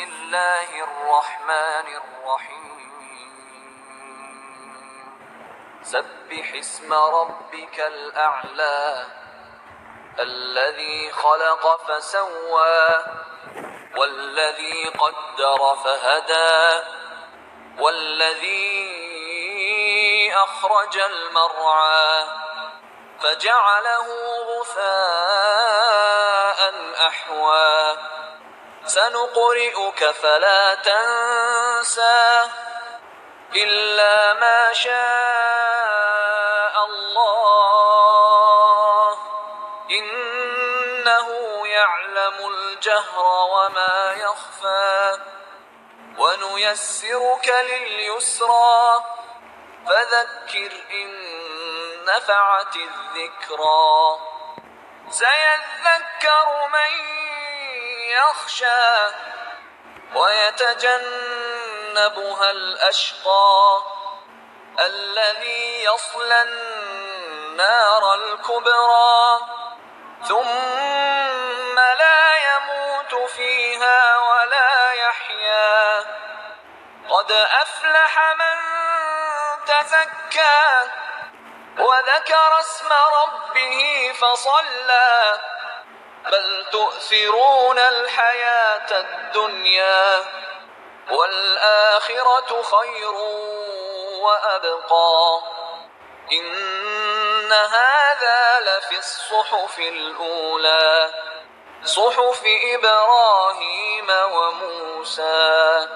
الله الرحمن الرحيم سبح اسم ربك الأعلى الذي خلق فسوى والذي قدر فهدى والذي أخرج المرعى فجعله غثاء أحوى سنقرئك فلا تنسى إلا ما شاء الله إنه يعلم الجهر وما يخفى ونيسرك لليسرى فذكر إن نفعت الذكرى سيذكر من يخشى ويتجنبها الأشقى الذي يصلى النار الكبرى ثم لا يموت فيها ولا يحيا قد أفلح من تزكى وذكر اسم ربه فصلى بل تؤثرون الحياة الدنيا والآخرة خير وأبقى إن هذا لفي الصحف الأولى صحف إبراهيم وموسى